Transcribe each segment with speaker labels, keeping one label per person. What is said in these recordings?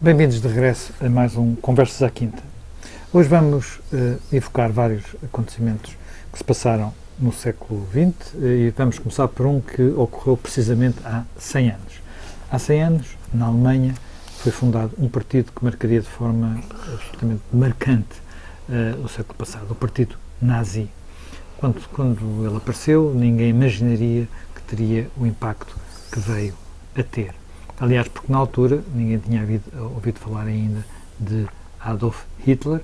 Speaker 1: Bem-vindos de regresso a mais um Conversas à Quinta. Hoje vamos evocar vários acontecimentos que se passaram no século XX e vamos começar por um que ocorreu precisamente há 100 anos. Há 100 anos, na Alemanha, foi fundado um partido que marcaria de forma absolutamente marcante o século passado, o Partido Nazi. Quando ele apareceu, ninguém imaginaria que teria o impacto que veio a ter. Aliás, porque na altura ninguém tinha ouvido falar ainda de Adolf Hitler,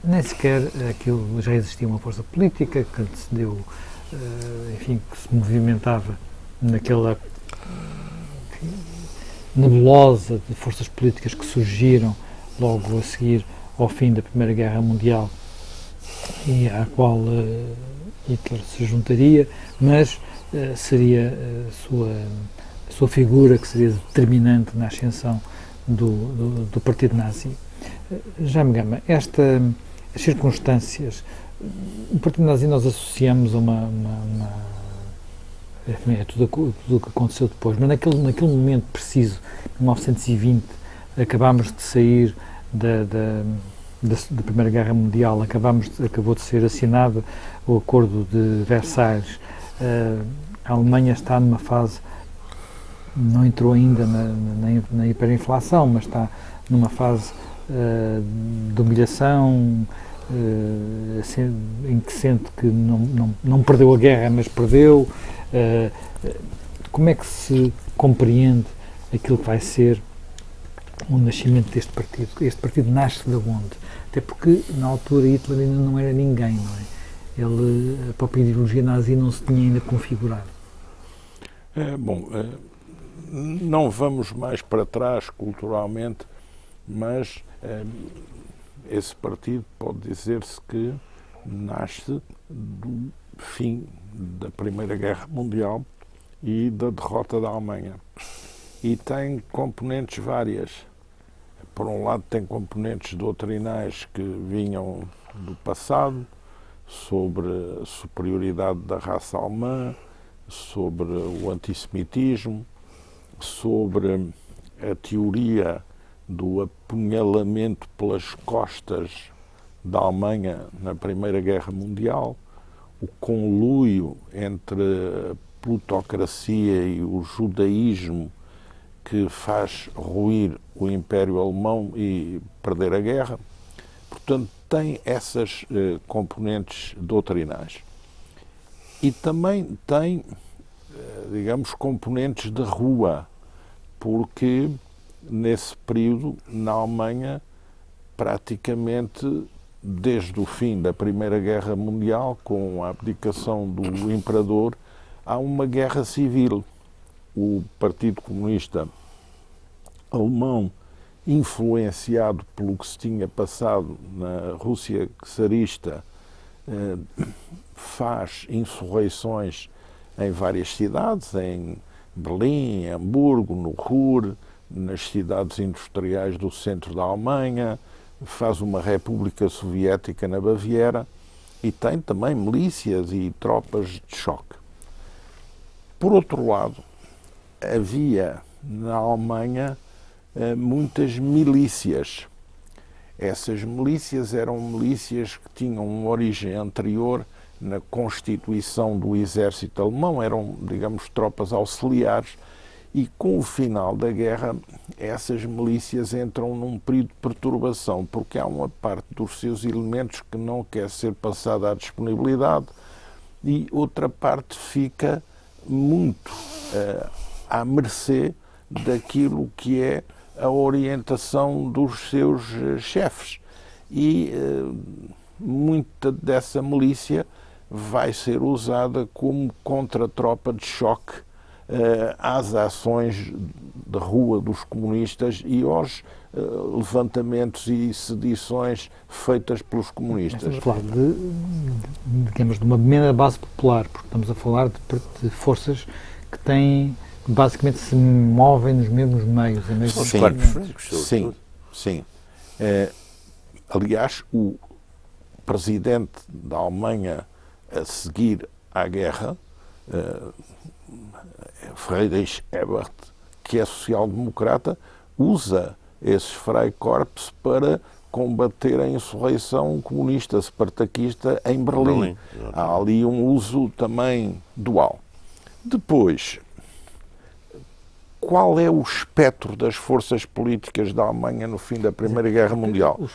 Speaker 1: nem sequer aquilo já existia uma força política que antecedeu, enfim, que se movimentava naquela nebulosa de forças políticas que surgiram logo a seguir ao fim da Primeira Guerra Mundial e à qual Hitler se juntaria, mas seria a sua figura que seria determinante na ascensão do Partido Nazi. Jaime Gama, as circunstâncias, o Partido Nazi nós associamos a tudo o que aconteceu depois, mas naquele momento preciso, em 1920, acabámos de sair da Primeira Guerra Mundial, acabou de ser assinado o Acordo de Versalhes, a Alemanha está numa fase, não entrou ainda na hiperinflação, mas está numa fase de humilhação, em que sente que não perdeu a guerra, mas perdeu. Como é que se compreende aquilo que vai ser o nascimento deste partido? Este partido nasce de onde? Até porque, na altura, Hitler ainda não era ninguém, não é? A própria ideologia nazi não se tinha ainda configurado.
Speaker 2: Não vamos mais para trás culturalmente, mas esse partido pode dizer-se que nasce do fim da Primeira Guerra Mundial e da derrota da Alemanha. E tem componentes várias. Por um lado, tem componentes doutrinais que vinham do passado, sobre a superioridade da raça alemã, sobre o antissemitismo, sobre a teoria do apunhalamento pelas costas da Alemanha na Primeira Guerra Mundial, o conluio entre a plutocracia e o judaísmo que faz ruir o Império Alemão e perder a guerra. Portanto, tem essas componentes doutrinais. E também tem, digamos, componentes de rua, porque nesse período, na Alemanha, praticamente desde o fim da Primeira Guerra Mundial, com a abdicação do imperador, há uma guerra civil. O Partido Comunista Alemão, influenciado pelo que se tinha passado na Rússia czarista, faz insurreições em várias cidades, em Berlim, em Hamburgo, no Ruhr, nas cidades industriais do centro da Alemanha, faz uma república soviética na Baviera e tem também milícias e tropas de choque. Por outro lado, havia na Alemanha muitas milícias. Essas milícias eram milícias que tinham uma origem anterior na constituição do exército alemão, eram, digamos, tropas auxiliares, e com o final da guerra essas milícias entram num período de perturbação, porque há uma parte dos seus elementos que não quer ser passada à disponibilidade e outra parte fica muito à mercê daquilo que é a orientação dos seus chefes. E muita dessa milícia vai ser usada como contra-tropa de choque às ações de rua dos comunistas e aos levantamentos e sedições feitas pelos comunistas.
Speaker 1: Estamos a falar digamos, de uma primeira base popular, porque estamos a falar de forças que basicamente se movem nos mesmos meios.
Speaker 2: Sim. Aliás, o presidente da Alemanha a seguir à guerra, Friedrich Ebert, que é social-democrata, usa esses Freikorps para combater a insurreição comunista separtaquista em Berlim. Há ali um uso também dual. Depois, qual é o espectro das forças políticas da Alemanha no fim da Primeira Guerra Mundial?
Speaker 1: Os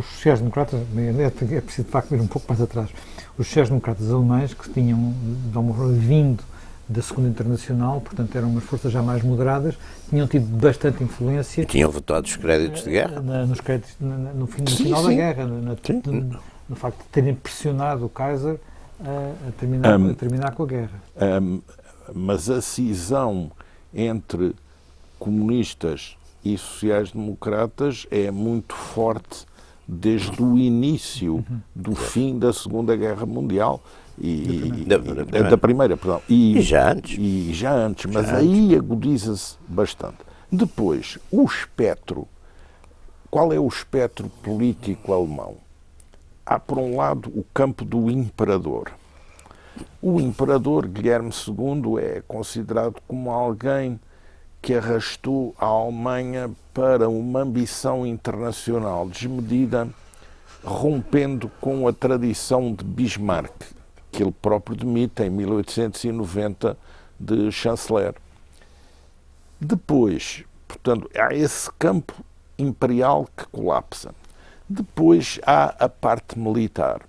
Speaker 1: sociais-democratas, é preciso de facto ir um pouco mais atrás, os sociais-democratas alemães que tinham, de alguma forma, vindo da Segunda Internacional, portanto eram umas forças já mais moderadas, tinham tido bastante influência.
Speaker 3: E tinham votado os créditos de guerra?
Speaker 1: Nos créditos, no final da guerra, no facto de terem pressionado o Kaiser a terminar com a guerra.
Speaker 2: Mas a cisão entre comunistas e sociais-democratas é muito forte desde o início do fim da Segunda Guerra Mundial. Da primeira, perdão.
Speaker 3: E já antes.
Speaker 2: Mas aí agudiza-se bastante. Depois, o espectro. Qual é o espectro político alemão? Há, por um lado, o campo do imperador. O imperador Guilherme II é considerado como alguém que arrastou a Alemanha para uma ambição internacional desmedida, rompendo com a tradição de Bismarck, que ele próprio demite em 1890 de chanceler. Depois, portanto, há esse campo imperial que colapsa. Depois há a parte militar.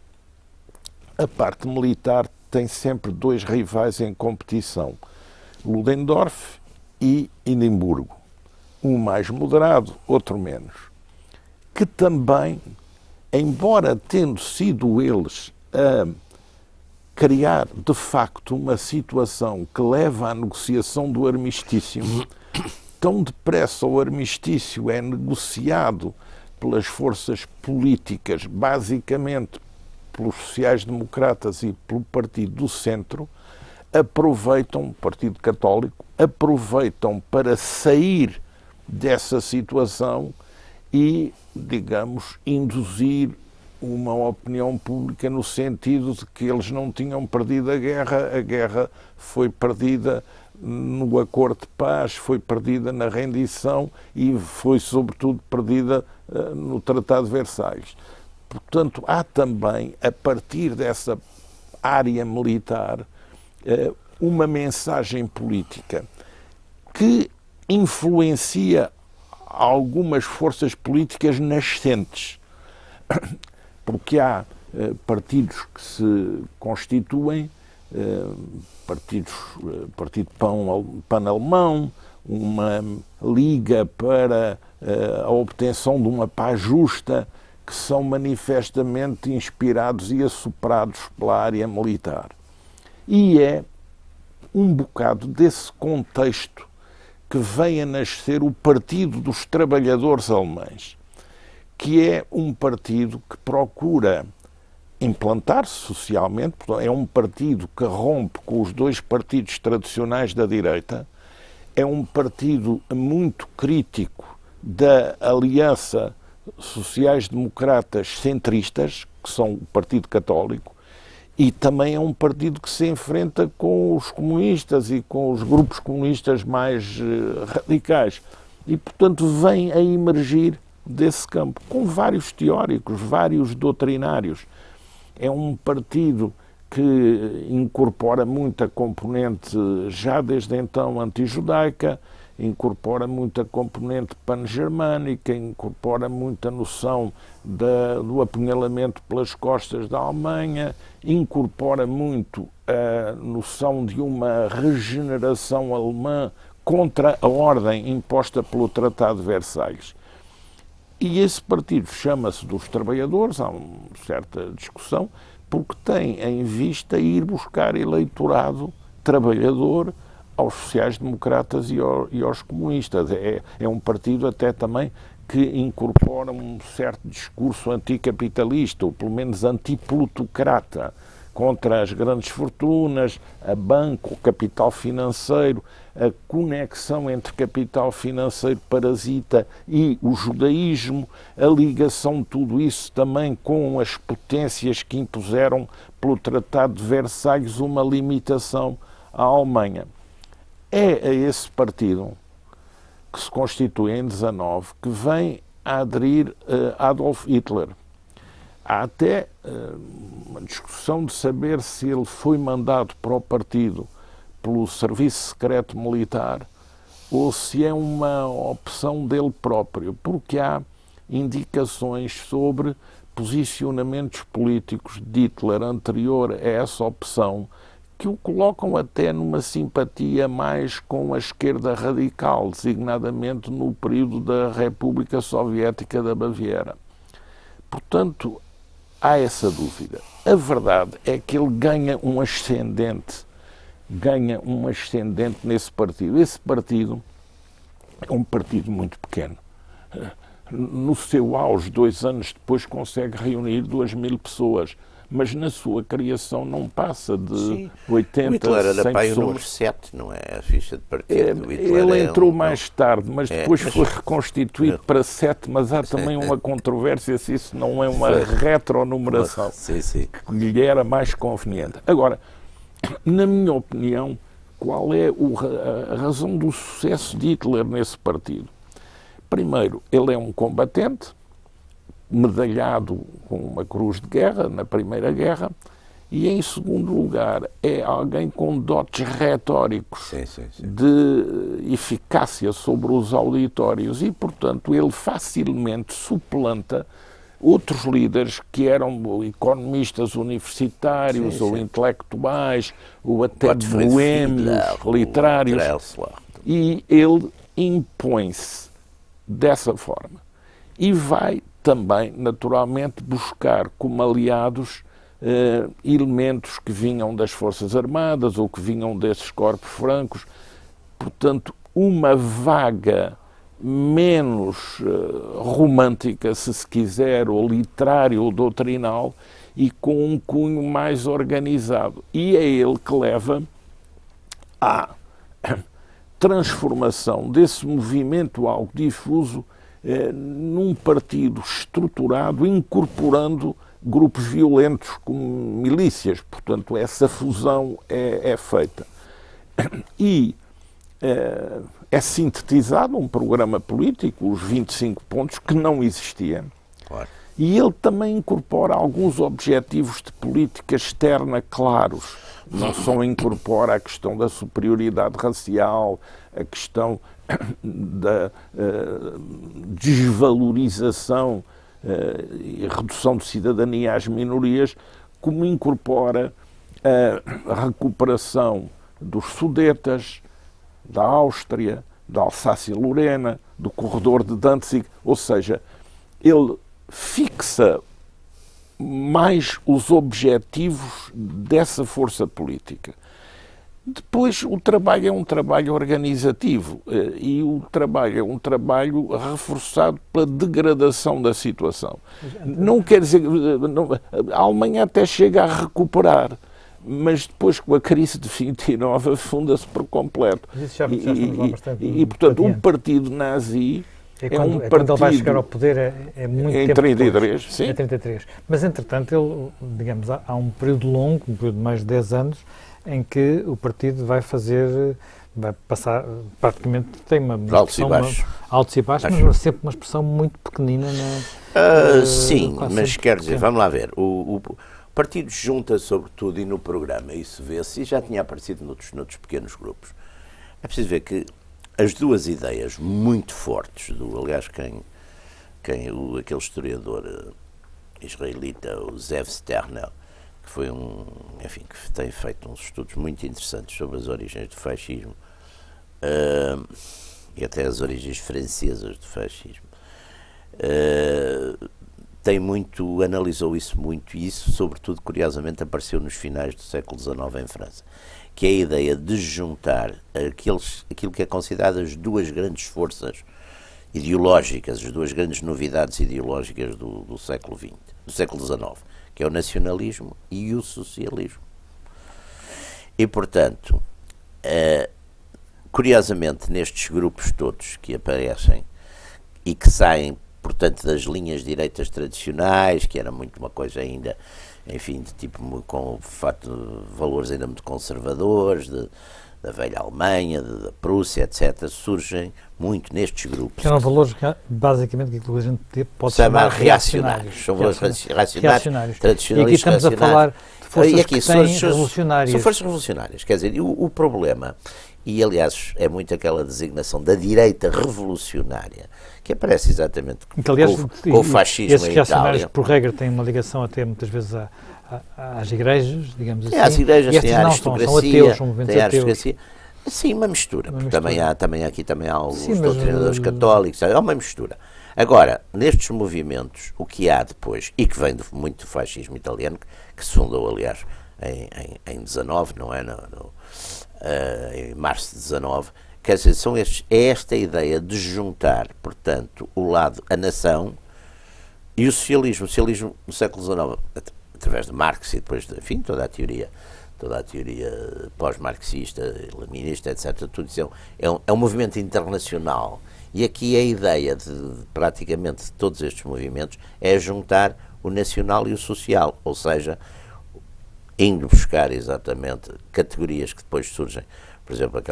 Speaker 2: A parte militar tem sempre dois rivais em competição, Ludendorff e Hindenburgo. Um mais moderado, outro menos. Que também, embora tendo sido eles a criar, de facto, uma situação que leva à negociação do armistício, tão depressa o armistício é negociado pelas forças políticas, basicamente pelos sociais-democratas e pelo Partido do Centro, o Partido Católico, aproveitam para sair dessa situação e, digamos, induzir uma opinião pública no sentido de que eles não tinham perdido a guerra foi perdida no acordo de paz, foi perdida na rendição e foi, sobretudo, perdida no Tratado de Versalhes. Portanto, há também, a partir dessa área militar, uma mensagem política que influencia algumas forças políticas nascentes. Porque há partidos que se constituem, Partido Pan-Alemão, uma liga para a obtenção de uma paz justa, que são manifestamente inspirados e assoprados pela área militar. E é um bocado desse contexto que vem a nascer o Partido dos Trabalhadores Alemães, que é um partido que procura implantar-se socialmente, é um partido que rompe com os dois partidos tradicionais da direita, é um partido muito crítico da aliança sociais-democratas centristas, que são o Partido Católico, e também é um partido que se enfrenta com os comunistas e com os grupos comunistas mais radicais. E, portanto, vem a emergir desse campo, com vários teóricos, vários doutrinários. É um partido que incorpora muita componente, já desde então, antijudaica, incorpora muita componente pan-germânica, incorpora muita noção do apunhalamento pelas costas da Alemanha, incorpora muito a noção de uma regeneração alemã contra a ordem imposta pelo Tratado de Versalhes. E esse partido chama-se dos Trabalhadores, há uma certa discussão, porque tem em vista ir buscar eleitorado trabalhador aos sociais-democratas e aos comunistas. É um partido até também que incorpora um certo discurso anticapitalista, ou pelo menos antiplutocrata, contra as grandes fortunas, a banca, o capital financeiro, a conexão entre capital financeiro parasita e o judaísmo, a ligação de tudo isso também com as potências que impuseram pelo Tratado de Versalhes uma limitação à Alemanha. É a esse partido que se constitui em 19, que vem a aderir a Adolf Hitler. Há até uma discussão de saber se ele foi mandado para o partido pelo Serviço Secreto Militar ou se é uma opção dele próprio, porque há indicações sobre posicionamentos políticos de Hitler anterior a essa opção que o colocam até numa simpatia mais com a esquerda radical, designadamente no período da República Soviética da Baviera. Portanto, há essa dúvida. A verdade é que ele ganha um ascendente nesse partido. Esse partido é um partido muito pequeno. No seu auge, 2 anos depois, consegue reunir 2.000 pessoas, mas na sua criação não passa de 80,
Speaker 3: o Hitler era
Speaker 2: 100
Speaker 3: pai o
Speaker 2: pessoas.
Speaker 3: número 7, não é a ficha de partido.
Speaker 2: Ele entrou mais tarde, mas depois foi reconstituído para 7, mas há também uma controvérsia se isso não é uma retronumeração que lhe era mais conveniente. Agora, na minha opinião, qual é a razão do sucesso de Hitler nesse partido? Primeiro, ele é um combatente, medalhado com uma cruz de guerra na Primeira Guerra, e em segundo lugar é alguém com dotes retóricos de eficácia sobre os auditórios e, portanto, ele facilmente suplanta outros líderes que eram economistas universitários ou intelectuais ou até boêmios, literários, e ele impõe-se dessa forma e vai também, naturalmente, buscar como aliados elementos que vinham das Forças Armadas ou que vinham desses corpos francos. Portanto, uma vaga menos romântica, se quiser, ou literária ou doutrinal, e com um cunho mais organizado. E é ele que leva à transformação desse movimento algo difuso num partido estruturado, incorporando grupos violentos como milícias. Portanto, essa fusão é feita. E é sintetizado um programa político, os 25 pontos, que não existia.
Speaker 3: Claro.
Speaker 2: E ele também incorpora alguns objetivos de política externa claros. Não só incorpora a questão da superioridade racial, a questão da desvalorização e redução de cidadania às minorias, como incorpora a recuperação dos Sudetas, da Áustria, da Alsácia-Lorena, do corredor de Danzig, ou seja, ele fixa mais os objetivos dessa força política. Depois, o trabalho é um trabalho organizativo e o trabalho é um trabalho reforçado pela degradação da situação. Não quer dizer que a Alemanha até chega a recuperar, mas depois, com a crise de 29, afunda-se por completo. E, portanto, o partido nazi é um partido...
Speaker 1: Quando ele vai chegar ao poder é muito
Speaker 2: em
Speaker 1: tempo
Speaker 2: 33,
Speaker 1: depois.
Speaker 2: sim.
Speaker 1: É 33. Mas, entretanto, ele, digamos, há um período longo, um período de mais de 10 anos, em que o partido vai passar, praticamente tem uma expressão... Altos e baixos, mas sempre uma expressão muito pequenina.
Speaker 3: Sim, mas quer dizer, vamos lá ver, o partido junta sobretudo e no programa, isso vê-se, e já tinha aparecido noutros pequenos grupos. É preciso ver que as duas ideias muito fortes, aliás, aquele historiador israelita, o Zev Sternel, que foi que tem feito uns estudos muito interessantes sobre as origens do fascismo e até as origens francesas do fascismo, analisou isso muito, e isso, sobretudo, curiosamente, apareceu nos finais do século XIX em França, que é a ideia de juntar aquilo que é considerado as duas grandes forças ideológicas, as duas grandes novidades ideológicas do século XX, do século XIX, que é o nacionalismo e o socialismo. E, portanto, curiosamente, nestes grupos todos que aparecem e que saem, portanto, das linhas direitas tradicionais, que era muito uma coisa ainda, enfim, de tipo com valores ainda muito conservadores, da velha Alemanha, da Prússia, etc., surgem muito nestes grupos.
Speaker 1: Que eram valores, basicamente, que a gente pode
Speaker 3: chamar
Speaker 1: reacionários.
Speaker 3: São valores reacionários, tradicionalistas.
Speaker 1: E aqui estamos a falar de forças que têm revolucionárias.
Speaker 3: São forças revolucionárias. Quer dizer, o problema, e aliás é muito aquela designação da direita revolucionária, que aparece exatamente
Speaker 1: que, aliás,
Speaker 3: com o fascismo
Speaker 1: em Itália. Esses reacionários, por regra, têm uma ligação até muitas vezes às igrejas, digamos assim.
Speaker 3: Às igrejas, tem a aristocracia,
Speaker 1: são ateus, são movimentos ateus.
Speaker 3: Sim, uma mistura. Também há alguns doutrinadores católicos, há uma mistura. Agora, nestes movimentos, o que há depois, e que vem muito do fascismo italiano, que se fundou, aliás, em 19, não é? Em março de 19, quer dizer, é esta ideia de juntar, portanto, a nação e o socialismo. O socialismo no século XIX, através de Marx e depois, enfim, toda a teoria pós-marxista, leninista, etc., tudo isso é um movimento internacional. E aqui a ideia de praticamente de todos estes movimentos é juntar o nacional e o social, ou seja, indo buscar exatamente categorias que depois surgem, por exemplo,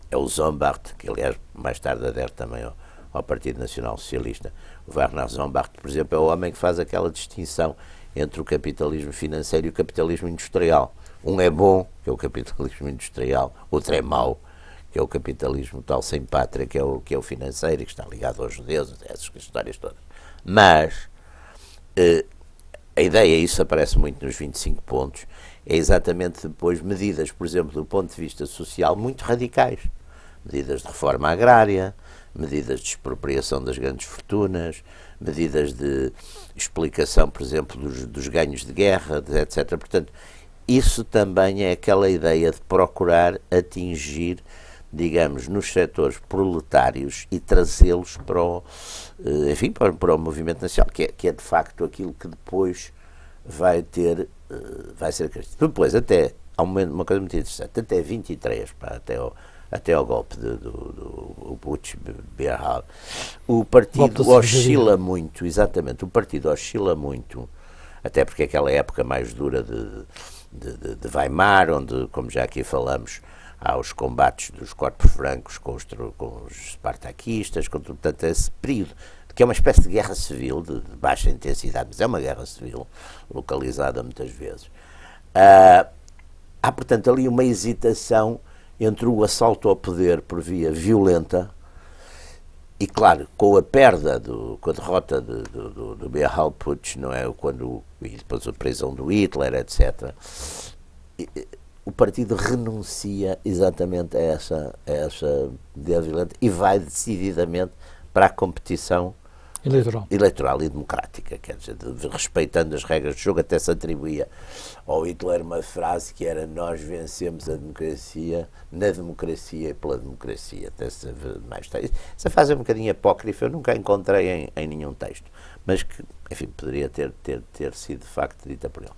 Speaker 3: é o Zombart, que aliás mais tarde adere também ao Partido Nacional Socialista. O Werner Zombart, por exemplo, é o homem que faz aquela distinção entre o capitalismo financeiro e o capitalismo industrial. Um é bom, que é o capitalismo industrial, outro é mau, que é o capitalismo tal sem pátria, que é o financeiro, que está ligado aos judeus, essas histórias todas. Mas a ideia, isso aparece muito nos 25 pontos, é exatamente depois medidas, por exemplo, do ponto de vista social, muito radicais. Medidas de reforma agrária, medidas de expropriação das grandes fortunas, medidas de explicação, por exemplo, dos ganhos de guerra, etc. Portanto, isso também é aquela ideia de procurar atingir, digamos, nos setores proletários e trazê-los para o movimento nacional, que é de facto aquilo que depois vai ser crescido. Depois, há uma coisa muito interessante, até 23, até ao golpe do Butch Berhal, o partido oscila muito, exatamente, até porque aquela época mais dura de Weimar, onde, como já aqui falamos, há os combates dos corpos francos com os espartaquistas, portanto, esse período, que é uma espécie de guerra civil de baixa intensidade, mas é uma guerra civil localizada muitas vezes. Há, portanto, ali uma hesitação entre o assalto ao poder por via violenta e, claro, com a derrota do Beerhal-Putsch, não é? E depois a prisão do Hitler, etc., o partido renuncia exatamente a essa ideia violenta e vai decididamente para a competição eleitoral e democrática, quer dizer, respeitando as regras do jogo. Até se atribuía ao Hitler uma frase que era: nós vencemos a democracia na democracia e pela democracia. Essa frase é um bocadinho apócrifa, eu nunca a encontrei em nenhum texto, mas que, enfim, poderia ter sido de facto dita por ele.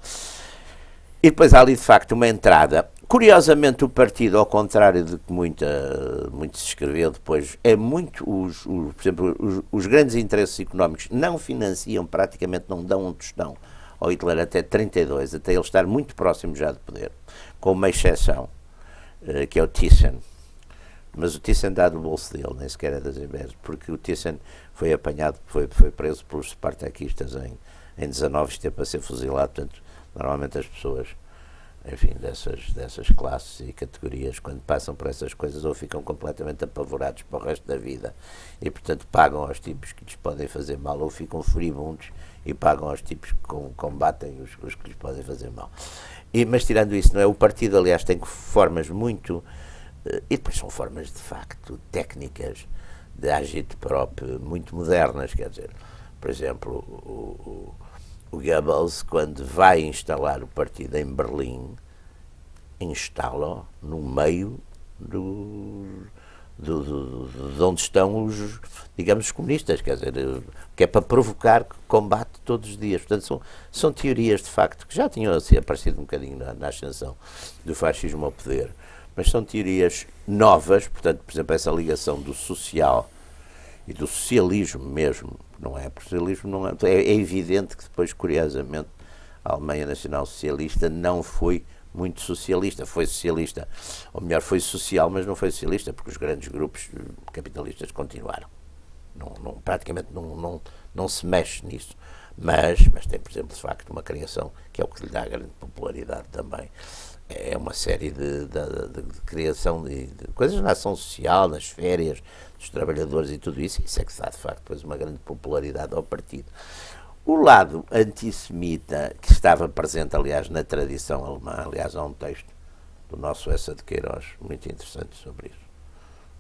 Speaker 3: E depois há ali de facto uma entrada. Curiosamente, o partido, ao contrário de que muito se escreveu depois, por exemplo, os grandes interesses económicos não financiam, praticamente não dão um tostão ao Hitler até 32, até ele estar muito próximo já de poder, com uma exceção, que é o Thyssen. Mas o Thyssen dá do bolso dele, nem sequer é das empresas, porque o Thyssen foi apanhado, foi preso pelos espartaquistas em 19, esteve para ser fuzilado. Portanto, normalmente as pessoas, enfim, dessas classes e categorias, quando passam por essas coisas, ou ficam completamente apavorados para o resto da vida e, portanto, pagam aos tipos que lhes podem fazer mal, ou ficam furibundos e pagam aos tipos que combatem os que lhes podem fazer mal. Mas, tirando isso, não é? O partido, aliás, tem formas muito... E depois são formas, de facto, técnicas de agite-prop muito modernas, quer dizer, por exemplo, o Goebbels, quando vai instalar o partido em Berlim, instala-o no meio de onde estão os comunistas, quer dizer, que é para provocar combate todos os dias. Portanto, são teorias, de facto, que já tinham aparecido um bocadinho na ascensão do fascismo ao poder, mas são teorias novas. Portanto, por exemplo, essa ligação do social e do socialismo mesmo, não é? Porque o socialismo é evidente que depois, curiosamente, a Alemanha Nacional Socialista não foi muito socialista, ou melhor, foi social, mas não foi socialista, porque os grandes grupos capitalistas continuaram. Praticamente não se mexe nisso. Mas tem, por exemplo, de facto, uma criação, que é o que lhe dá grande popularidade também, é uma série de criação de coisas na ação social, nas férias dos trabalhadores e tudo isso é que dá, de facto, depois uma grande popularidade ao partido. O lado antissemita, que estava presente, aliás, na tradição alemã, aliás, há um texto do nosso Essa de Queiroz, muito interessante sobre isso.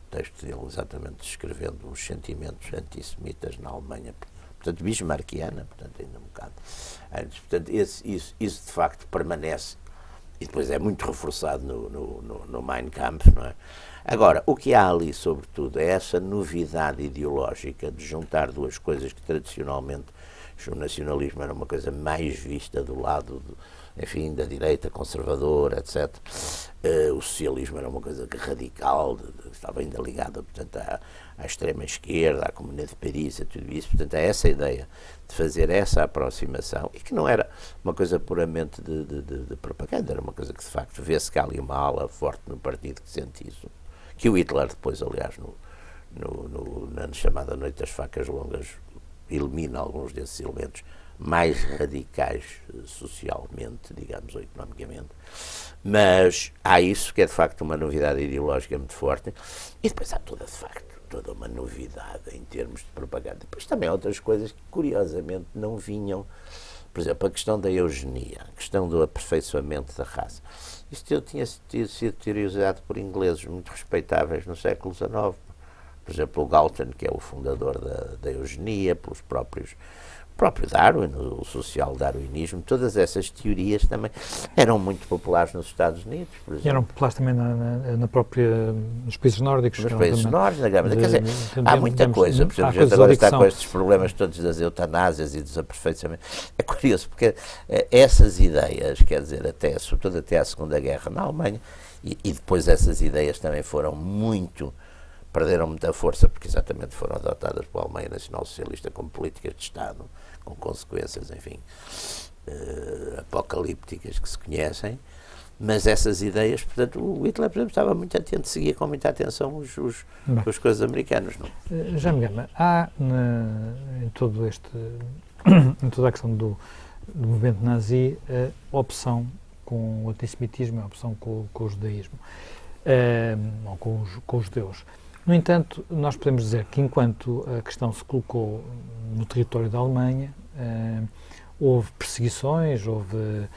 Speaker 3: O texto dele exatamente descrevendo os sentimentos antissemitas na Alemanha, portanto, bismarckiana, portanto, ainda um bocado antes. Portanto, isso de facto permanece e depois é muito reforçado no Mein Kampf, não é? Agora, o que há ali, sobretudo, é essa novidade ideológica de juntar duas coisas que tradicionalmente o nacionalismo era uma coisa mais vista do lado, enfim, da direita conservadora, etc. O socialismo era uma coisa radical, estava ainda ligada, portanto, à extrema-esquerda, à Comuna de Paris, a tudo isso. Portanto, é essa ideia de fazer essa aproximação, e que não era uma coisa puramente de propaganda, era uma coisa que, de facto, vê-se que há ali uma ala forte no partido que sente isso. Que o Hitler depois, aliás, na chamada Noite das Facas Longas, elimina alguns desses elementos mais radicais socialmente, digamos, ou economicamente. Mas há isso, que é de facto uma novidade ideológica muito forte, e depois há toda uma novidade em termos de propaganda. Depois também há outras coisas que, curiosamente, não vinham. Por exemplo, a questão da eugenia, a questão do aperfeiçoamento da raça. Isto tinha sido teorizado por ingleses muito respeitáveis no século XIX. Por exemplo, o Galton, que é o fundador da eugenia, pelos o próprio Darwin, o social darwinismo, todas essas teorias também eram muito populares nos Estados Unidos, por exemplo.
Speaker 1: Eram populares também nos países nórdicos.
Speaker 3: Nos países nórdicos, na Grã-Bretanha. Quer dizer, há muita coisa. Por exemplo, a gente agora está com estes problemas todos das eutanásias e dos aperfeiçoamentos. É curioso, porque essas ideias, quer dizer, sobretudo até à Segunda Guerra na Alemanha, e depois essas ideias também perderam muita força, porque exatamente foram adotadas pela Alemanha Nacional Socialista como políticas de Estado, com consequências, enfim, apocalípticas que se conhecem, mas essas ideias, portanto, o Hitler, por exemplo, estava muito atento, seguia com muita atenção os coisas americanos. Não?
Speaker 1: Já me engano, há em toda a questão do movimento nazi a opção com o antissemitismo, a opção com o judaísmo, ou com os judeus. No entanto, nós podemos dizer que enquanto a questão se colocou no território da Alemanha, houve perseguições, houve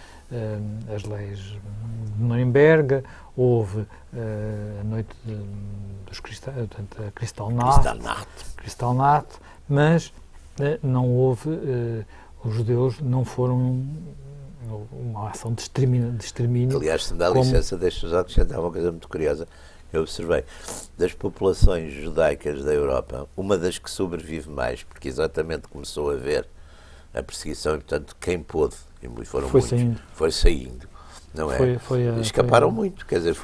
Speaker 1: as leis de Nuremberg, houve a noite dos a Kristallnacht, mas não houve, os judeus não foram uma ação de extermínio.
Speaker 3: Aliás, se me dá licença, deixa-me acrescentar uma coisa muito curiosa. Eu observei, das populações judaicas da Europa, uma das que sobrevive mais, porque exatamente começou a haver a perseguição, e portanto quem pôde, e foram muitos, foi saindo. Não é? Escaparam muito, quer dizer,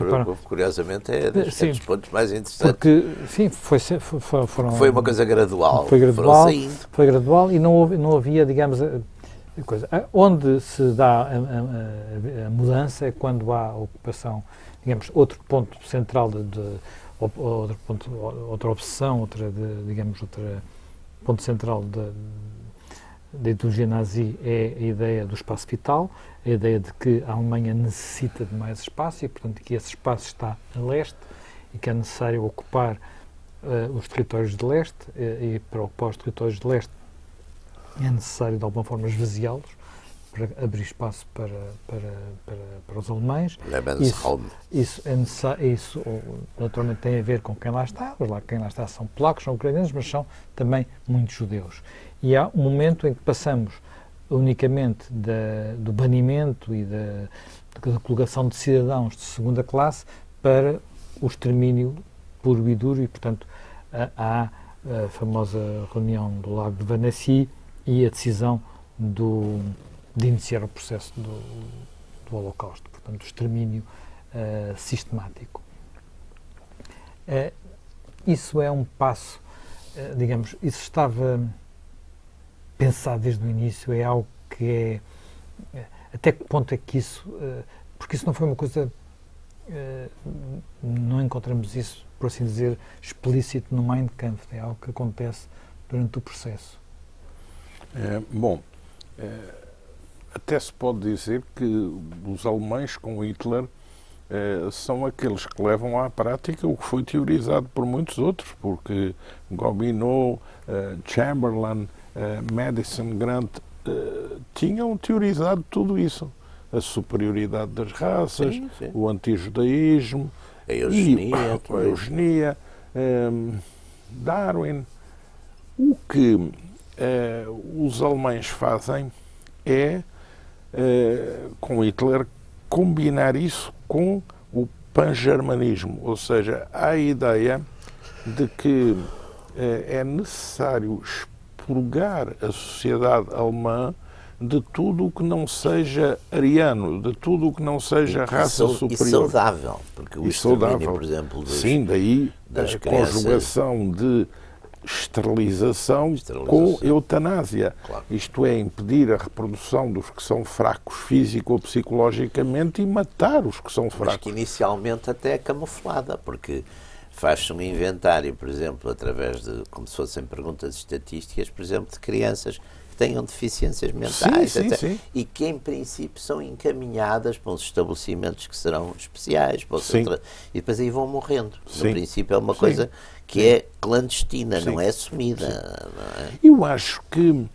Speaker 3: curiosamente é dos pontos mais interessantes.
Speaker 1: Porque, sim,
Speaker 3: foi uma coisa gradual.
Speaker 1: Foi gradual e não havia, digamos, coisa. Onde se dá a mudança é quando há a ocupação, digamos, outro ponto central outra obsessão, outro ponto central da ideologia nazi é a ideia do espaço vital, a ideia de que a Alemanha necessita de mais espaço e, portanto, que esse espaço está a leste e que é necessário ocupar os territórios de leste, e para ocupar os territórios de leste é necessário, de alguma forma, esvaziá-los para abrir espaço para os alemães. Isso naturalmente tem a ver com quem lá está. Quem lá está são polacos, são ucranianos, mas são também muitos judeus. E há um momento em que passamos unicamente do banimento e da colocação de cidadãos de segunda classe para o extermínio puro e duro, e, portanto, há a famosa reunião do Lago de Wannsee e a decisão de iniciar o processo do Holocausto, portanto, do extermínio sistemático. Isso é um passo, digamos, isso estava pensado desde o início, é algo que até que ponto é que isso porque isso não foi uma coisa, não encontramos isso, por assim dizer, explícito no Mein Kampf, é algo que acontece durante o processo.
Speaker 2: Até se pode dizer que os alemães com Hitler são aqueles que levam à prática o que foi teorizado por muitos outros, porque Gobineau, Chamberlain, Madison, Grant tinham teorizado tudo isso. A superioridade das raças,
Speaker 3: sim, sim.
Speaker 2: o antijudaísmo,
Speaker 3: A eugenia,
Speaker 2: a eugenia, Darwin. O que os alemães fazem é, com Hitler, combinar isso com o pan-germanismo, ou seja, há a ideia de que é necessário expurgar a sociedade alemã de tudo o que não seja ariano, de tudo o que não seja raça superior.
Speaker 3: E saudável, porque o extermínio, por exemplo,
Speaker 2: sim, daí
Speaker 3: das
Speaker 2: a
Speaker 3: crianças,
Speaker 2: conjugação de esterilização com eutanásia.
Speaker 3: Claro.
Speaker 2: Isto é, impedir a reprodução dos que são fracos físico ou psicologicamente e matar os que são fracos.
Speaker 3: Mas que inicialmente até é camuflada, porque faz-se um inventário, por exemplo, através de, como se fossem perguntas estatísticas, por exemplo, de crianças que tenham deficiências mentais,
Speaker 2: sim.
Speaker 3: E que em princípio são encaminhadas para uns estabelecimentos que serão especiais, e depois aí vão morrendo. No princípio é uma coisa que é clandestina, não é assumida. Não é?
Speaker 2: Eu acho que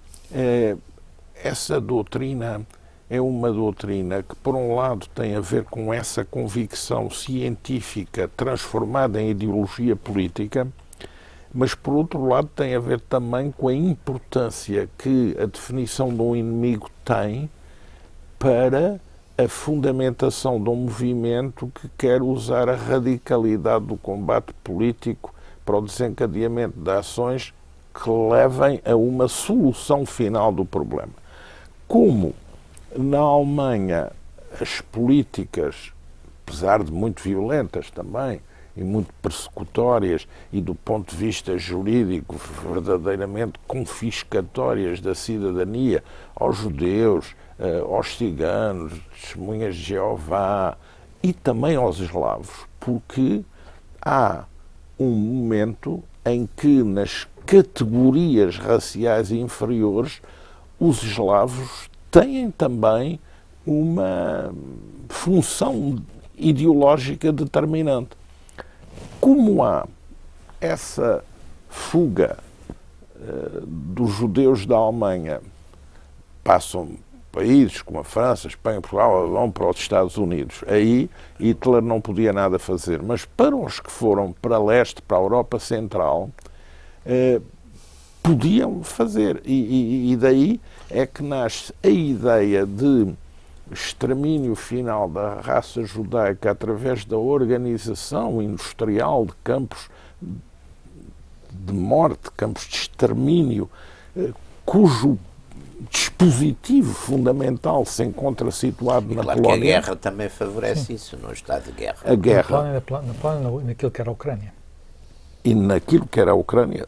Speaker 2: essa doutrina é uma doutrina que, por um lado, tem a ver com essa convicção científica transformada em ideologia política, mas, por outro lado, tem a ver também com a importância que a definição de um inimigo tem para a fundamentação de um movimento que quer usar a radicalidade do combate político para o desencadeamento de ações que levem a uma solução final do problema. Como na Alemanha as políticas, apesar de muito violentas também, e muito persecutórias e do ponto de vista jurídico verdadeiramente confiscatórias da cidadania aos judeus, aos ciganos, testemunhas de Jeová e também aos eslavos, porque há um momento em que nas categorias raciais inferiores os eslavos têm também uma função ideológica determinante. Como há essa fuga dos judeus da Alemanha, passam países como a França, a Espanha, Portugal, vão para os Estados Unidos. Aí Hitler não podia nada fazer. Mas para os que foram para leste, para a Europa Central, podiam fazer. E daí é que nasce a ideia de extermínio final da raça judaica através da organização industrial de campos de morte, campos de extermínio, cujo dispositivo fundamental se encontra situado na
Speaker 3: Polónia.
Speaker 2: Polónia.
Speaker 3: Que a guerra também favorece isso, no estado de guerra.
Speaker 2: A guerra.
Speaker 1: Na Polónia, naquilo que era a Ucrânia.
Speaker 2: E naquilo que era a Ucrânia.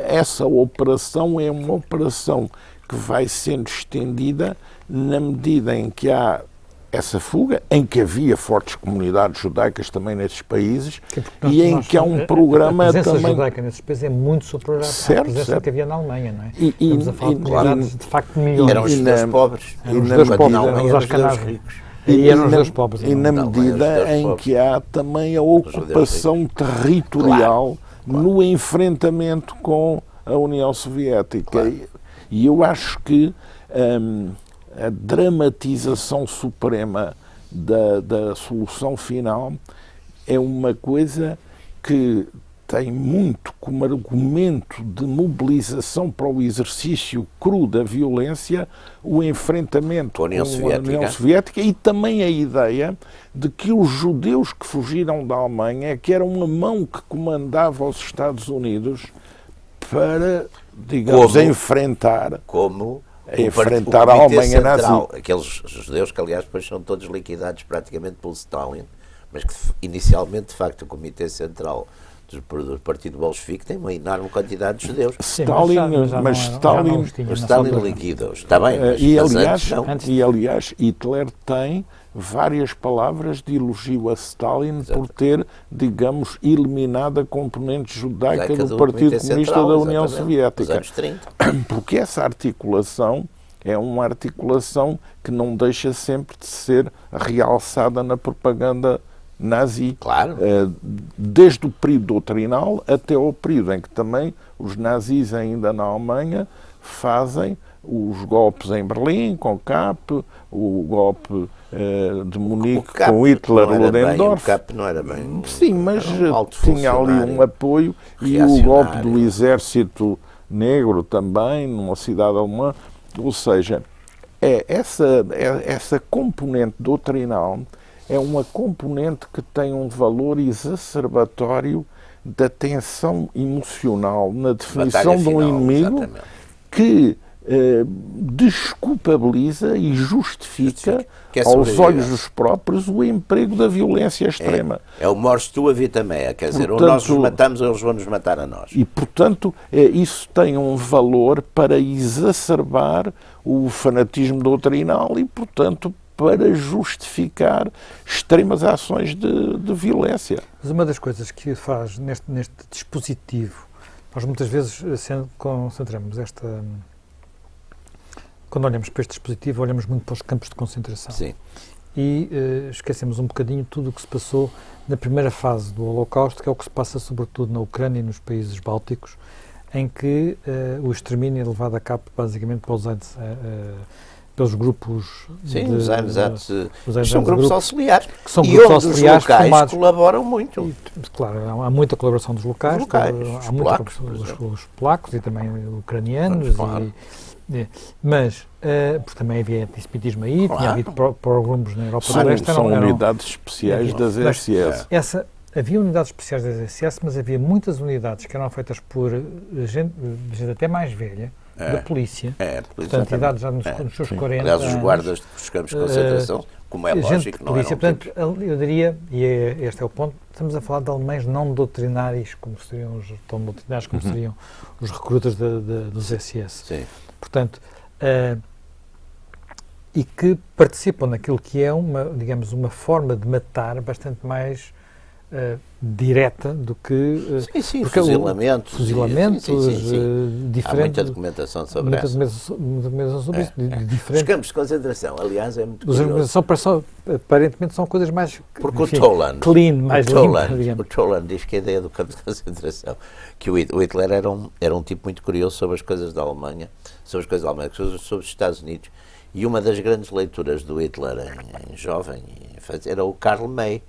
Speaker 2: Essa operação é uma operação que vai sendo estendida na medida em que há essa fuga, em que havia fortes comunidades judaicas também nesses países, e em que há um programa
Speaker 1: a presença
Speaker 2: também...
Speaker 1: judaica nesses países é muito superior à presença que havia na Alemanha, não é? Estamos a falar de comunidades de facto milhões.
Speaker 3: Eram os judeus pobres.
Speaker 1: Eram os judeus pobres, eram os judeus ricos. E eram os judeus pobres.
Speaker 2: E na medida em que há também a ocupação territorial no enfrentamento com a União Soviética. E eu acho que a dramatização suprema da solução final é uma coisa que tem muito como argumento de mobilização para o exercício cru da violência o enfrentamento com a União Soviética e também a ideia de que os judeus que fugiram da Alemanha, que eram uma mão que comandava os Estados Unidos para, digamos, enfrentar a Alemanha nazi.
Speaker 3: Aqueles judeus que, aliás, depois são todos liquidados praticamente pelo Stalin, mas que inicialmente, de facto, o Comitê Central do Partido Bolchevique tem uma enorme quantidade de judeus.
Speaker 1: Stalin
Speaker 3: liquida-os. Está bem,
Speaker 2: e aliás, Hitler tem várias palavras de elogio a Stalin por ter, digamos, eliminado a componente judaica do Partido Comunista da União Soviética.
Speaker 3: Nos anos 30.
Speaker 2: Porque essa articulação é uma articulação que não deixa sempre de ser realçada na propaganda nazi.
Speaker 3: Claro.
Speaker 2: Desde o período doutrinal até ao período em que também os nazis ainda na Alemanha fazem os golpes em Berlim com Kapp, o golpe de Munique com Hitler-Ludendorff.
Speaker 3: O Kapp não era bem...
Speaker 2: Sim, mas tinha ali um apoio, e o golpe do Exército Negro também, numa cidade alemã. Ou seja, essa componente doutrinal é uma componente que tem um valor exacerbatório da tensão emocional na definição de um inimigo, que desculpabiliza e justifica aos olhos dos próprios o emprego da violência extrema.
Speaker 3: É o morte tua, vita mea, quer dizer, ou nós os matamos ou eles vão nos matar a nós.
Speaker 2: E, portanto, isso tem um valor para exacerbar o fanatismo doutrinal e, portanto, para justificar extremas ações de violência.
Speaker 1: Mas uma das coisas que faz neste dispositivo, nós muitas vezes concentramos quando olhamos para este dispositivo, olhamos muito para os campos de concentração.
Speaker 3: Sim.
Speaker 1: E esquecemos um bocadinho tudo o que se passou na primeira fase do Holocausto, que é o que se passa sobretudo na Ucrânia e nos países bálticos, em que o extermínio é levado a cabo basicamente pelos grupos...
Speaker 3: Sim, são grupos auxiliares.
Speaker 1: Que são
Speaker 3: e
Speaker 1: grupos
Speaker 3: onde
Speaker 1: auxiliares
Speaker 3: os locais
Speaker 1: formados,
Speaker 3: colaboram muito.
Speaker 1: Claro, há muita colaboração dos locais, há os polacos e também ucranianos. Mas porque também havia antissemitismo aí, tinha havido pogromos na Europa do Leste.
Speaker 2: São unidades especiais das SS.
Speaker 1: Havia unidades especiais das SS, mas havia muitas unidades que eram feitas por gente até mais velha, da polícia. Portanto, idades já nos seus 40
Speaker 3: Aliás, os
Speaker 1: anos.
Speaker 3: Guardas dos campos de concentração, como é lógico, não
Speaker 1: polícia,
Speaker 3: eram
Speaker 1: portanto, eu diria, e este é o ponto, estamos a falar de alemães não doutrinários, como seriam seriam os recrutas dos SS.
Speaker 3: Sim.
Speaker 1: Portanto, e que participam naquilo que é uma forma de matar bastante mais direta do que...
Speaker 3: fuzilamentos.
Speaker 1: Diferente.
Speaker 3: Há muita documentação sobre isso.
Speaker 1: Diferente.
Speaker 3: Os campos de concentração, aliás, é muito
Speaker 1: curioso.
Speaker 3: Os
Speaker 1: campos de concentração, aparentemente, são coisas mais...
Speaker 3: Porque o Toland,
Speaker 1: limpas,
Speaker 3: o Toland diz que a ideia do campo de concentração, que o Hitler era um tipo muito curioso sobre as coisas da Alemanha, sobre os Estados Unidos, e uma das grandes leituras do Hitler em jovem era o Karl May,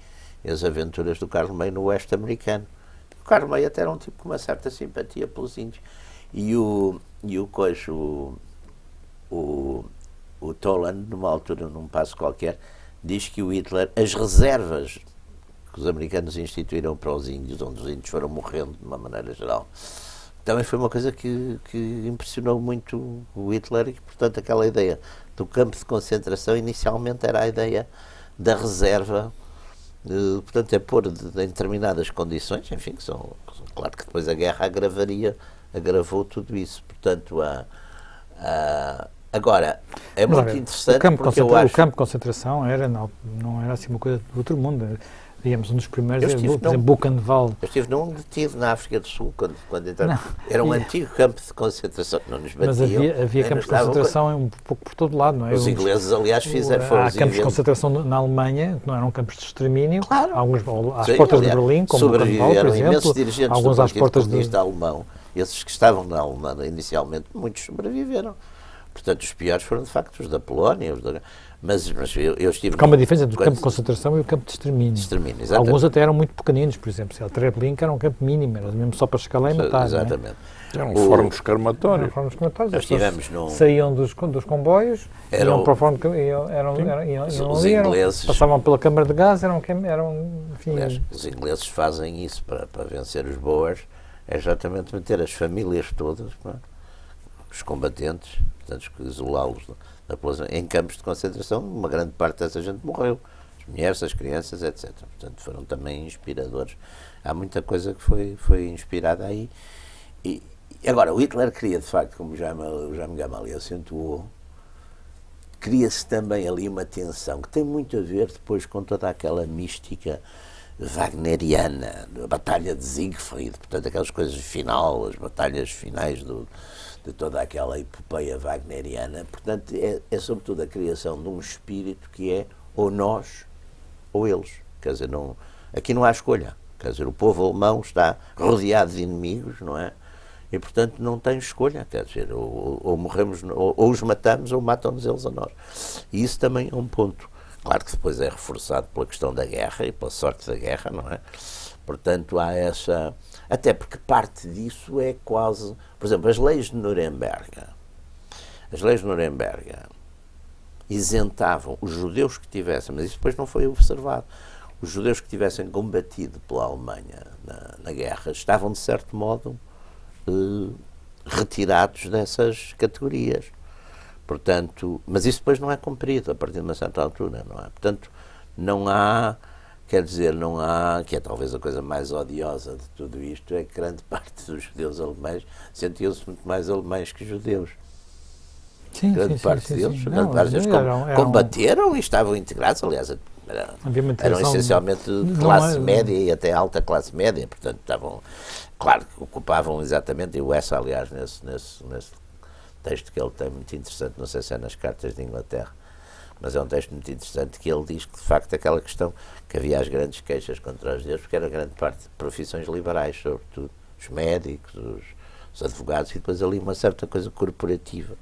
Speaker 3: as aventuras do Karl May no oeste americano. O Karl May até era um tipo com uma certa simpatia pelos índios. E o Toland, numa altura, num passo qualquer, diz que o Hitler, as reservas que os americanos instituíram para os índios, onde os índios foram morrendo de uma maneira geral, também foi uma coisa que impressionou muito o Hitler, e que, portanto, aquela ideia do campo de concentração inicialmente era a ideia da reserva. Portanto, é pôr em determinadas condições, enfim, que são claro que depois a guerra agravou tudo isso. Portanto, agora, é muito interessante
Speaker 1: o campo
Speaker 3: porque eu acho...
Speaker 1: O campo de concentração não era assim uma coisa do outro mundo. Digamos, um dos primeiros, por exemplo, Buchenwald.
Speaker 3: Eu estive num detido na África do Sul, quando entramos. Era um antigo campo de concentração, não nos batiam.
Speaker 1: Mas havia campos de concentração um pouco por todo lado, não é?
Speaker 3: Os ingleses, aliás, fizeram...
Speaker 1: Há campos de concentração na Alemanha, que não eram campos de extermínio,
Speaker 3: claro.
Speaker 1: Alguns às portas de Berlim, como Buchenwald, por exemplo.
Speaker 3: Imensos dirigentes
Speaker 1: alguns às portas
Speaker 3: alemão. Esses que estavam na Alemanha inicialmente, muitos sobreviveram. Portanto, os piores foram, de facto, os da Polónia, Mas eu estive...
Speaker 1: Porque há uma diferença entre o campo de concentração e o campo de extermínio. Alguns até eram muito pequeninos, por exemplo, a Treblinka era um campo mínimo, era mesmo só para chegar lá e matar.
Speaker 3: Exatamente.
Speaker 2: Era um forno escarmatório.
Speaker 3: Nós estivemos
Speaker 1: saíam dos comboios, iam para o forno,
Speaker 3: os ingleses,
Speaker 1: passavam pela câmara de gás, enfim...
Speaker 3: Aliás, os ingleses fazem isso para vencer os Boers, é exatamente meter as famílias todas, os combatentes, portanto, isolá-los em campos de concentração. Uma grande parte dessa gente morreu. As mulheres, as crianças, etc. Portanto, foram também inspiradores. Há muita coisa que foi inspirada aí. E agora, o Hitler queria, de facto, como o Jaime Gamaliel acentuou, cria-se também ali uma tensão que tem muito a ver depois com toda aquela mística wagneriana, a Batalha de Siegfried, portanto, aquelas coisas final, as batalhas finais de toda aquela epopeia wagneriana. Portanto, é sobretudo a criação de um espírito que é ou nós ou eles. Quer dizer, aqui não há escolha. Quer dizer, o povo alemão está rodeado de inimigos, não é? E, portanto, não tem escolha. Quer dizer, ou morremos, ou os matamos, ou matam-nos eles a nós. E isso também é um ponto. Claro que depois é reforçado pela questão da guerra e pela sorte da guerra, não é? Portanto, há essa... Até porque parte disso é quase... Por exemplo, as leis de Nuremberg. As leis de Nuremberg isentavam os judeus que tivessem, mas isso depois não foi observado, os judeus que tivessem combatido pela Alemanha na guerra estavam, de certo modo, retirados dessas categorias. Portanto, mas isso depois não é cumprido a partir de uma certa altura, não é? Portanto, não há, quer dizer, não há, que é talvez a coisa mais odiosa de tudo isto, é que grande parte dos judeus alemães sentiam-se muito mais alemães que judeus.
Speaker 1: Sim,
Speaker 3: grande parte deles,
Speaker 1: Não,
Speaker 3: grande deles combateram e estavam integrados, aliás, eram essencialmente de classe média e até alta classe média, portanto estavam, claro, ocupavam exatamente, e o Essa, aliás, nesse texto que ele tem muito interessante, não sei se é nas Cartas de Inglaterra, mas é um texto muito interessante que ele diz que, de facto, aquela questão que havia as grandes queixas contra os judeus, porque era grande parte de profissões liberais, sobretudo os médicos, os advogados, e depois ali uma certa coisa corporativa.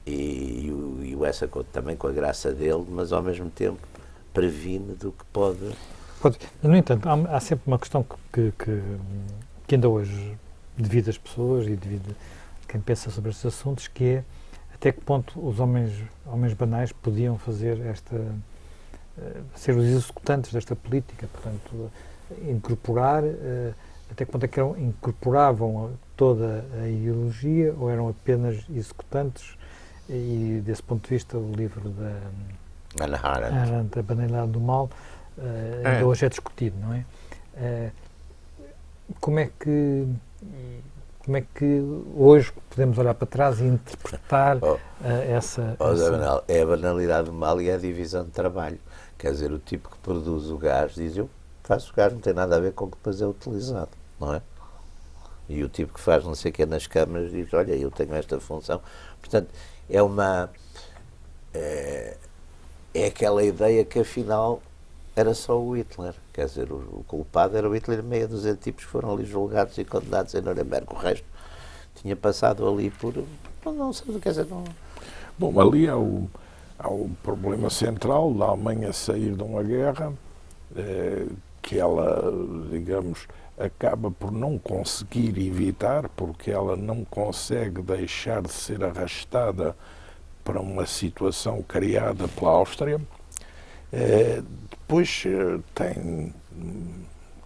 Speaker 3: E o Essa também com a graça dele, mas ao mesmo tempo previne do que pode...
Speaker 1: No entanto, há sempre uma questão que ainda hoje divide as pessoas e divide quem pensa sobre estes assuntos, que é até que ponto os homens banais podiam fazer ser os executantes desta política, portanto, incorporar, até que ponto é que incorporavam toda a ideologia ou eram apenas executantes. E desse ponto de vista o livro da
Speaker 3: Hannah Arendt,
Speaker 1: A Banalidade do Mal, ainda hoje é discutido, não é? Como é que hoje podemos olhar para trás e interpretar essa...
Speaker 3: É a banalidade do mal e é a divisão de trabalho. Quer dizer, o tipo que produz o gás diz, eu faço o gás, não tem nada a ver com o que depois é utilizado, não é? E o tipo que faz não sei o que nas câmaras diz, olha, eu tenho esta função. Portanto, é aquela ideia que afinal era só o Hitler, quer dizer, o culpado era o Hitler, meia dúzia de tipos que foram ali julgados e condenados em Nuremberg, o resto tinha passado ali por, não sei, quer dizer, não...
Speaker 2: Bom, ali há o problema central da Alemanha sair de uma guerra, que ela, digamos, acaba por não conseguir evitar, porque ela não consegue deixar de ser arrastada para uma situação criada pela Áustria. Depois tem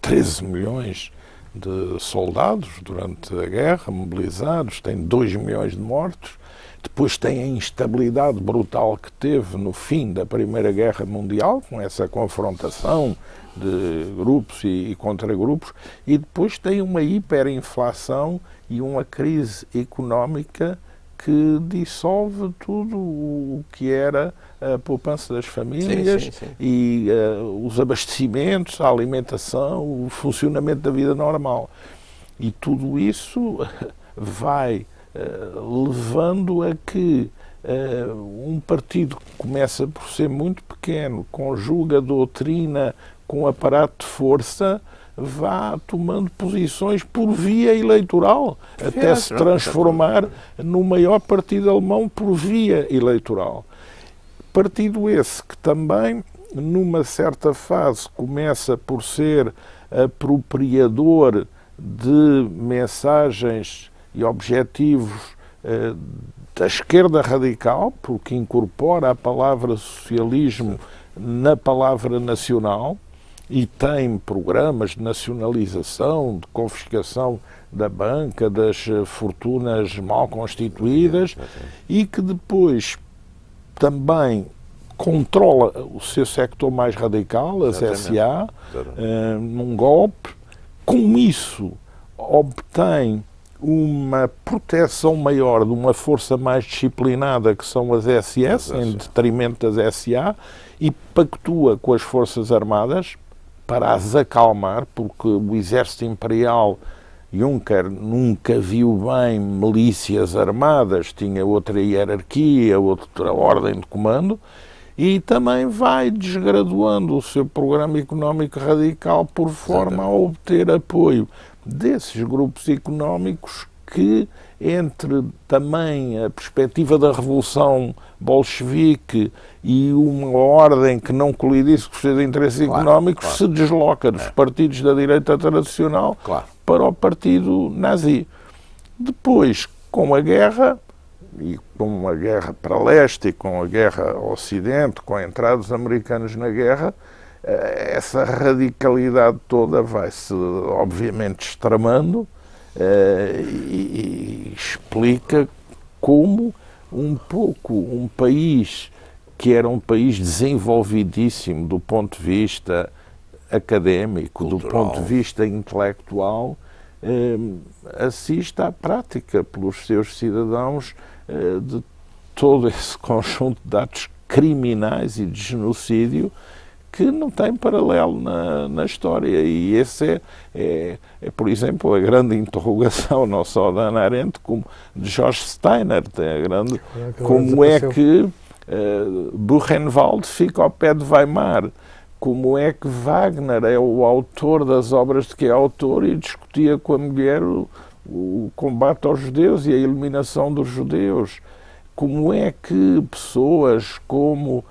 Speaker 2: 13 milhões de soldados durante a guerra, mobilizados, tem 2 milhões de mortos. Depois tem a instabilidade brutal que teve no fim da Primeira Guerra Mundial, com essa confrontação de grupos e contra-grupos, e depois tem uma hiperinflação e uma crise económica que dissolve tudo o que era a poupança das famílias, sim. E os abastecimentos, a alimentação, o funcionamento da vida normal. E tudo isso vai levando a que um partido que começa por ser muito pequeno, conjuga a doutrina com aparato de força, vá tomando posições por via eleitoral, até se transformar no maior partido alemão por via eleitoral. Partido esse que também, numa certa fase, começa por ser apropriador de mensagens e objetivos da esquerda radical, porque incorpora a palavra socialismo na palavra nacional, e tem programas de nacionalização, de confiscação da banca, das fortunas mal constituídas, e que depois também controla o seu sector mais radical, as SA, num golpe. Com isso, obtém uma proteção maior de uma força mais disciplinada, que são as SS, em detrimento das SA, e pactua com as Forças Armadas para as acalmar, porque o exército imperial, Juncker nunca viu bem milícias armadas, tinha outra hierarquia, outra ordem de comando, e também vai desgraduando o seu programa económico radical por forma a obter apoio desses grupos económicos que, entre também a perspectiva da Revolução Bolchevique e uma ordem que não colidisse com os seus interesses económicos, se desloca dos partidos da direita tradicional para o partido nazi. Depois, com a guerra, e com a guerra para leste e com a guerra ao ocidente, com a entrada dos americanos na guerra, essa radicalidade toda vai-se, obviamente, extremando e explica como um país que era um país desenvolvidíssimo do ponto de vista académico, cultural, do ponto de vista intelectual, assiste à prática pelos seus cidadãos de todo esse conjunto de atos criminais e de genocídio que não tem paralelo na história. E esse é, por exemplo, a grande interrogação, não só da Hannah Arendt, como de George Steiner, como é que Buchenwald fica ao pé de Weimar, como é que Wagner é o autor das obras de que é autor e discutia com a mulher o combate aos judeus e a eliminação dos judeus, como é que pessoas como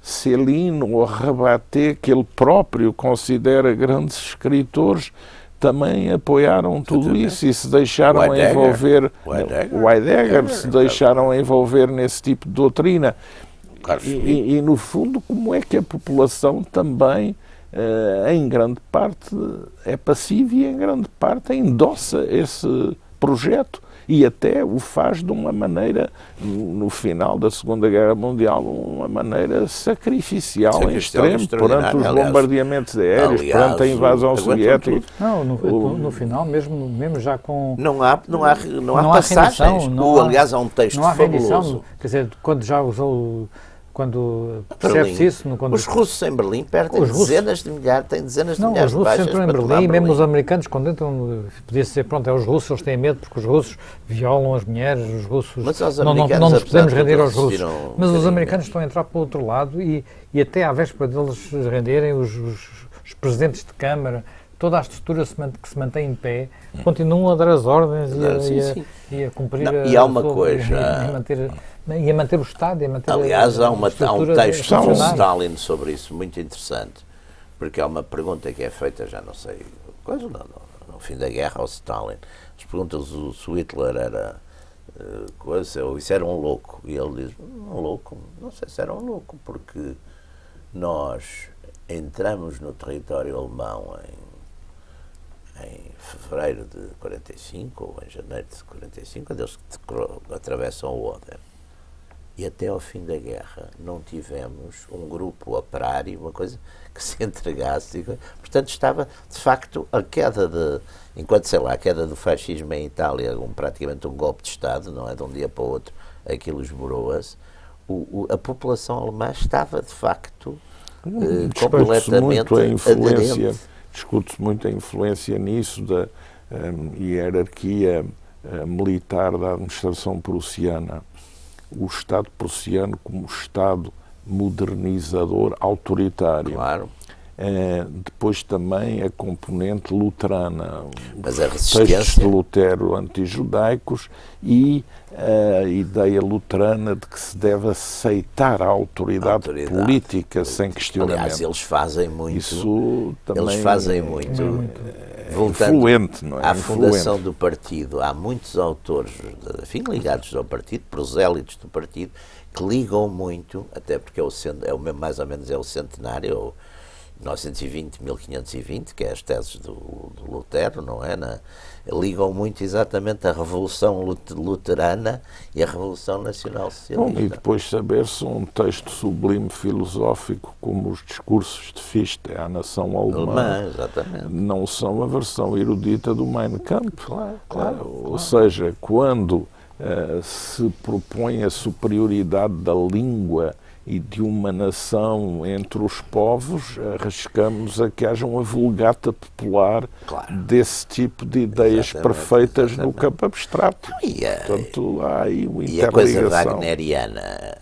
Speaker 2: Céline ou Rabaté, que ele próprio considera grandes escritores, também apoiaram tudo isso e se deixaram envolver, o Heidegger se deixaram envolver nesse tipo de doutrina. E, no fundo, como é que a população também, em grande parte, é passiva e, em grande parte, endossa esse projeto e até o faz de uma maneira, no final da Segunda Guerra Mundial, uma maneira sacrificial em extremo, perante os bombardeamentos aéreos, perante a invasão soviética.
Speaker 1: Não, no final, mesmo já com...
Speaker 3: Não há passagens. Aliás, há um texto fabuloso. Rendição,
Speaker 1: quer dizer, quando já usou... Quando percebe-se isso...
Speaker 3: Os russos em Berlim perdem dezenas de milhares, têm dezenas de milhares de baixas.
Speaker 1: Os russos entram em Berlim, mesmo os americanos, quando entram, podia-se dizer, pronto, é os russos, eles têm medo porque os russos violam as mulheres, os russos... Não nos podemos render aos russos. Mas os americanos estão a entrar para o outro lado e até à véspera deles se renderem, os presidentes de Câmara, toda a estrutura que se mantém em pé, continuam a dar as ordens e a cumprir...
Speaker 3: E há uma coisa...
Speaker 1: E a manter o Estado, e a manter...
Speaker 3: Aliás, há um texto de Stalin sobre isso, muito interessante, porque há uma pergunta que é feita, já não sei, no fim da guerra ao Stalin. As perguntas se o Hitler era ou isso era um louco. E ele diz, um louco? Não sei se era um louco, porque nós entramos no território alemão em fevereiro de 45, ou em janeiro de 45, quando eles atravessam o Oder. E até ao fim da guerra não tivemos um grupo operário, uma coisa que se entregasse. Portanto, estava, de facto, a queda a queda do fascismo em Itália, praticamente um golpe de Estado, não é? De um dia para o outro, aquilo esboroa-se. A população alemã estava, de facto, completamente aderente.
Speaker 2: Discute-se muito a influência nisso da hierarquia militar da administração prussiana. O Estado prussiano como Estado modernizador, autoritário.
Speaker 3: Claro.
Speaker 2: Depois também a componente luterana,
Speaker 3: mas a resistência...
Speaker 2: textos de Lutero antijudaicos e a ideia luterana de que se deve aceitar a autoridade política sem questionamento.
Speaker 3: Aliás, eles fazem muito.
Speaker 2: Isso também
Speaker 3: influente,
Speaker 2: não é?
Speaker 3: À fundação do partido, há muitos autores, enfim, ligados ao partido, prosélitos do partido, que ligam muito, até porque mais ou menos é o centenário, 1920, 1520, que é as teses do Lutero, não é? Ligam muito exatamente a Revolução Luterana e a Revolução Nacional Socialista.
Speaker 2: Bom, e depois saber-se um texto sublime filosófico como os discursos de Fichte à nação alemã
Speaker 3: exatamente.
Speaker 2: Não são a versão erudita do Mein Kampf.
Speaker 3: Claro.
Speaker 2: Ou seja, quando se propõe a superioridade da língua e de uma nação entre os povos, arriscamos a que haja uma vulgata popular desse tipo de ideias perfeitas no campo abstrato. Portanto, há aí uma interligação.
Speaker 3: E a coisa wagneriana,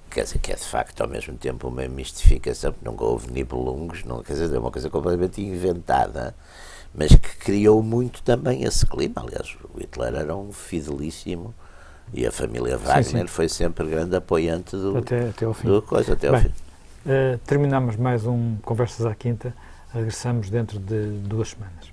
Speaker 3: quer dizer, que é de facto ao mesmo tempo uma mistificação, porque nunca houve Nibelungos, não, quer dizer, é uma coisa completamente inventada, mas que criou muito também esse clima. Aliás, o Hitler era um fidelíssimo. E a família Wagner foi sempre grande apoiante
Speaker 1: até ao fim.
Speaker 3: Até ao fim.
Speaker 1: Terminamos mais um Conversas à Quinta. Regressamos dentro de 2 semanas.